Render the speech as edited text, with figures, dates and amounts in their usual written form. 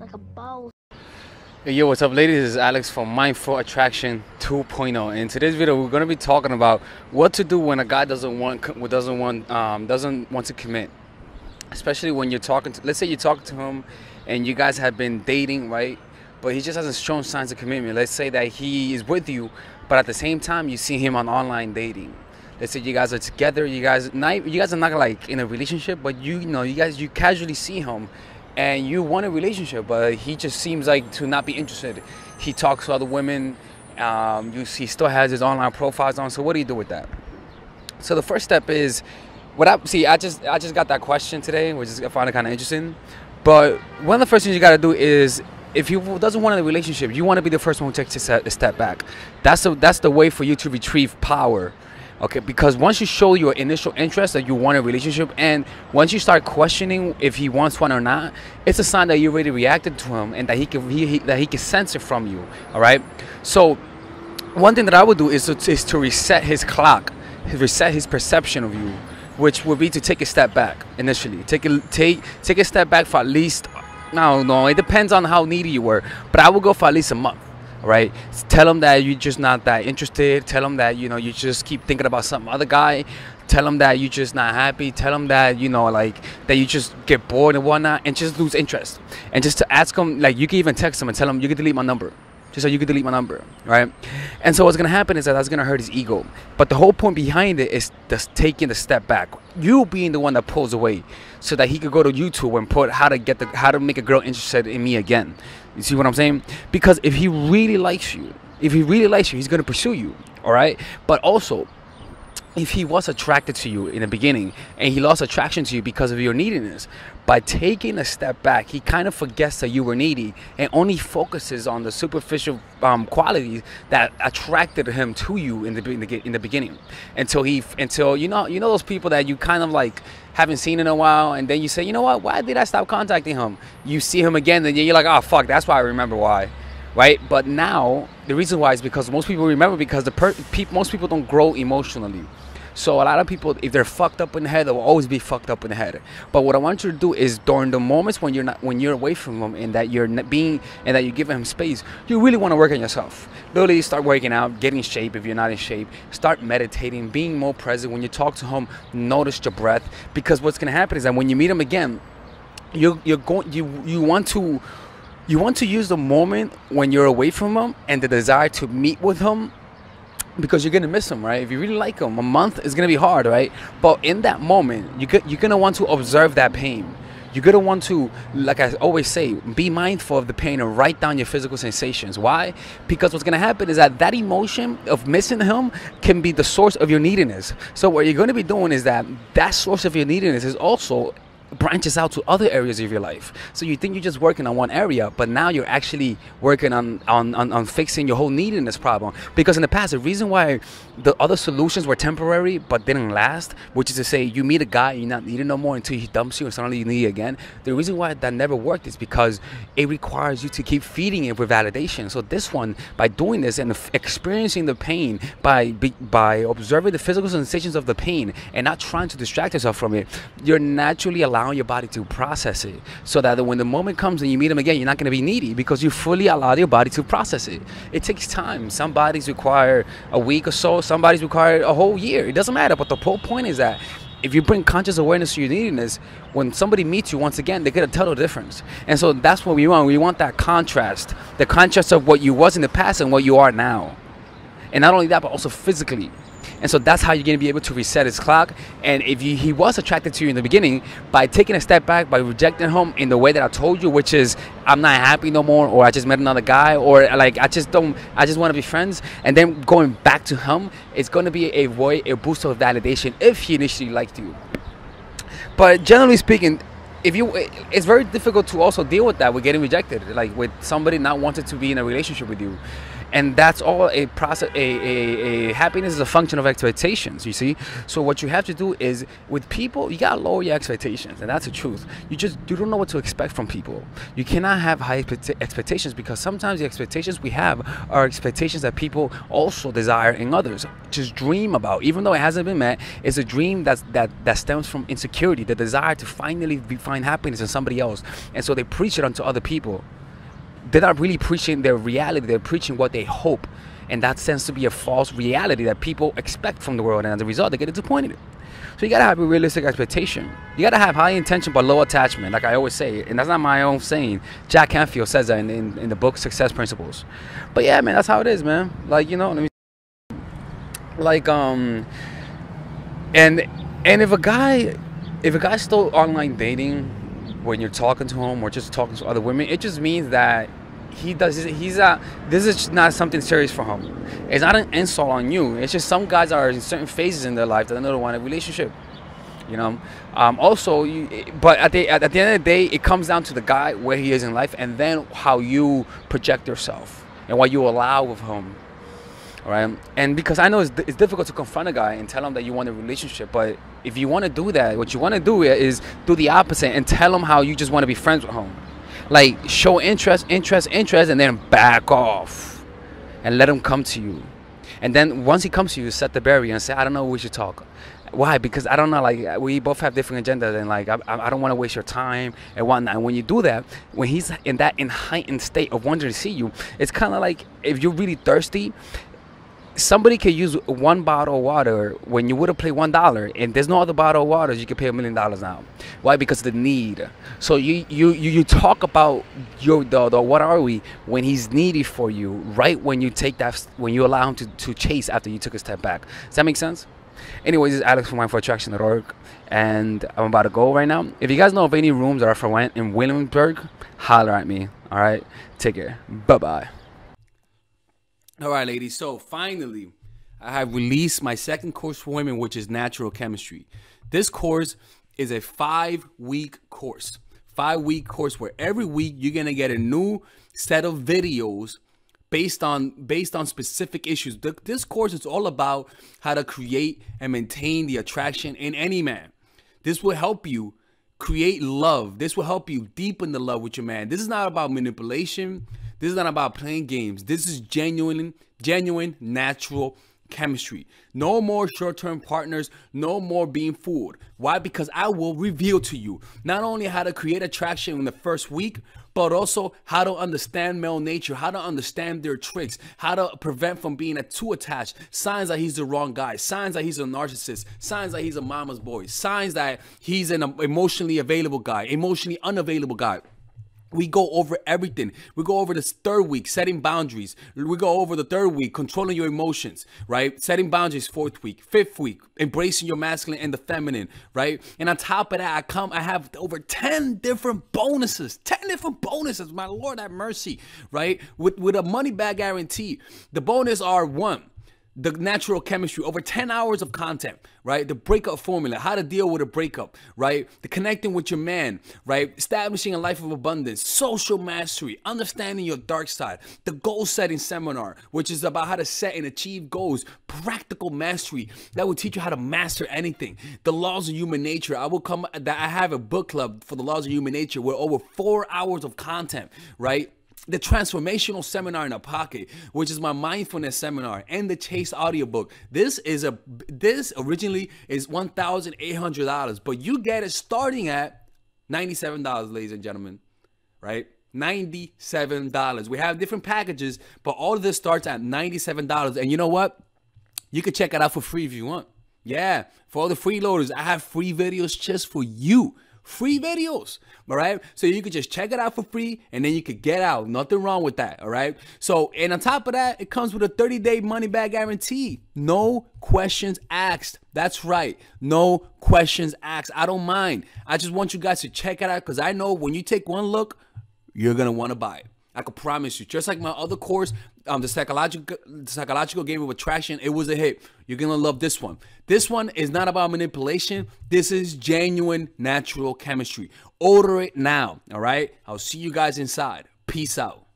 like a boss. Hey, yo, what's up, ladies? This is Alex from Mindful Attraction 2.0. In today's video, we're going to be talking about what to do when a guy doesn't want to commit. Especially when you're talking to, let's say you're talking to him, and you guys have been dating, right? But he just hasn't shown signs of commitment. Let's say that he is with you, but at the same time, you see him on online dating. Let's say you guys are together. You guys are not like in a relationship, but you casually see him. And you want a relationship, but he just seems like to not be interested. He talks to other women. He still has his online profiles on. So what do you do with that? So the first step is, I just got that question today, which I found it kind of interesting. But one of the first things you got to do is, if he doesn't want a relationship, you want to be the first one who takes a step back. That's the way for you to retrieve power. Okay, because once you show your initial interest that you want a relationship, and once you start questioning if he wants one or not, it's a sign that you already reacted to him and that he can sense it from you. All right. So one thing that I would do is to reset his clock, reset his perception of you, which would be to take a step back initially. Take a step back for at least, no, it depends on how needy you were, but I would go for at least a month. Right? Tell him that you're just not that interested. Tell him that you just keep thinking about some other guy. Tell him that you're just not happy. Tell him that that you just get bored and whatnot, and just lose interest. And just to ask him, like, you can even text him and tell him you can delete my number. Just so you can delete my number, right? And so what's gonna happen is that's gonna hurt his ego. But the whole point behind it is just taking the step back. You being the one that pulls away, so that he could go to YouTube and put how to make a girl interested in me again. You see what I'm saying? Because if he really likes you, he's gonna pursue you. All right. But also, if he was attracted to you in the beginning and he lost attraction to you because of your neediness, by taking a step back, he kind of forgets that you were needy and only focuses on the superficial qualities that attracted him to you in the beginning. Until you know those people that you kind of like haven't seen in a while, and then you say, you know what? Why did I stop contacting him? You see him again, and you're like, oh fuck, that's why I remember why. Right? But now the reason why is because most people remember because most people don't grow emotionally. So a lot of people, if they're fucked up in the head, they will always be fucked up in the head. But what I want you to do is, during the moments when you're away from them and that you're giving him space, you really want to work on yourself. Literally start working out, get in shape if you're not in shape. Start meditating, being more present. When you talk to him, notice your breath, because what's gonna happen is that when you meet him again, you want to use the moment when you're away from him and the desire to meet with him, because you're gonna miss him, right? If you really like him, a month is gonna be hard, right? But in that moment, you're gonna want to observe that pain. You're gonna want to, like I always say, be mindful of the pain and write down your physical sensations. Why? Because what's gonna happen is that emotion of missing him can be the source of your neediness. So what you're gonna be doing is that source of your neediness is also branches out to other areas of your life. So you think you're just working on one area, but now you're actually working on fixing your whole neediness problem. Because in the past, the reason why the other solutions were temporary but didn't last, which is to say you meet a guy and you're not needed no more until he dumps you and suddenly you need it again, the reason why that never worked is because it requires you to keep feeding it with validation. So this one, by doing this and experiencing the pain, by observing the physical sensations of the pain and not trying to distract yourself from it, you're naturally allowing your body to process it, so that when the moment comes and you meet him again, you're not going to be needy because you fully allow your body to process it. It takes time. Some bodies require a week or so, some bodies require a whole year. It doesn't matter. But the whole point is that if you bring conscious awareness to your neediness, when somebody meets you once again, they get a total difference. And so that's what we want. We want that contrast, the contrast of what you was in the past and what you are now. And not only that, but also physically. And so that's how you're going to be able to reset his clock. And if he was attracted to you in the beginning, by taking a step back, by rejecting him in the way that I told you, which is, I'm not happy no more, or I just met another guy, or like I just want to be friends, and then going back to him, it's going to be a boost of validation if he initially liked you. But generally speaking, it's very difficult to also deal with that, with getting rejected, like with somebody not wanting to be in a relationship with you. And that's all a process. A happiness is a function of expectations, you see. So what you have to do is, with people, you gotta lower your expectations, and that's the truth. You don't know what to expect from people. You cannot have high expectations, because sometimes the expectations we have are expectations that people also desire in others, just dream about, even though it hasn't been met. It's a dream that stems from insecurity, the desire to finally find happiness in somebody else, and so they preach it onto other people. they're not really preaching their reality. They're preaching what they hope, and that tends to be a false reality that people expect from the world, and as a result, they get disappointed. So you gotta have a realistic expectation. You gotta have high intention but low attachment, like I always say, and that's not my own saying. Jack Canfield says that in the book Success Principles. But yeah, man, that's how it is, man. Like, you know, let me, like and if a guy's still online dating when you're talking to him or just talking to other women, it just means that this is not something serious for him. It's not an insult on you. It's just some guys are in certain phases in their life that they don't want a relationship, you know. But at the end of the day, it comes down to the guy, where he is in life, and then how you project yourself and what you allow with him. All right. And because I know it's difficult to confront a guy and tell him that you want a relationship, but if you want to do that, what you want to do is do the opposite and tell him how you just want to be friends with him. Like, show interest, and then back off and let him come to you. And then once he comes to you, set the barrier and say, I don't know, we should talk. Why? Because I don't know, like, we both have different agendas, and like I don't want to waste your time and whatnot. And when you do that, when he's in heightened state of wanting to see you, it's kind of like if you're really thirsty. Somebody could use one bottle of water when you would have paid $1, and there's no other bottle of water, you could pay $1 million now. Why? Because of the need. So you talk about the what are we when he's needy for you, right when you allow him to chase after you took a step back. Does that make sense? Anyways, this is Alex from mindfulattraction.org, and I'm about to go right now. If you guys know of any rooms that are for rent in Williamsburg, holler at me. All right, take care. Bye bye. All right, ladies, so finally, I have released my second course for women, which is Natural Chemistry. This course is a 5-week course. 5-week course where every week you're going to get a new set of videos based on specific issues. This course is all about how to create and maintain the attraction in any man. This will help you create love. This will help you deepen the love with your man. This is not about manipulation. This is not about playing games. This is genuine natural chemistry. No more short-term partners. No more being fooled. Why? Because I will reveal to you not only how to create attraction in the first week, but also how to understand male nature, how to understand their tricks, how to prevent from being too attached, signs that he's the wrong guy, signs that he's a narcissist, signs that he's a mama's boy, signs that he's an emotionally available guy, emotionally unavailable guy. We go over everything. We go over this 3rd week, setting boundaries. We go over the 3rd week, controlling your emotions, right? Setting boundaries, 4th week, 5th week, embracing your masculine and the feminine, right? And on top of that, I have over 10 different bonuses. 10 different bonuses. My Lord have mercy, right? With a money back guarantee. The bonus are 1. The natural chemistry, over 10 hours of content, right? The breakup formula, how to deal with a breakup, right? The connecting with your man, right? Establishing a life of abundance, social mastery, understanding your dark side, the goal setting seminar, which is about how to set and achieve goals, practical mastery that will teach you how to master anything. The laws of human nature. I have a book club for the laws of human nature with over 4 hours of content, right? The transformational seminar in a pocket, which is my mindfulness seminar, and the Chase audiobook. This originally is $1,800, but you get it starting at $97, ladies and gentlemen, right? $97. We have different packages, but all of this starts at $97. And you know what? You can check it out for free if you want. Yeah, for all the freeloaders, I have free videos just for you. Free videos, all right? So you could just check it out for free, and then you could get out. Nothing wrong with that, all right? So, and on top of that, it comes with a 30-day money-back guarantee. No questions asked. That's right. No questions asked. I don't mind. I just want you guys to check it out, because I know when you take one look, you're going to want to buy it. I can promise you. Just like my other course, the psychological game of attraction, it was a hit. You're going to love this one. This one is not about manipulation. This is genuine natural chemistry. Order it now, all right? I'll see you guys inside. Peace out.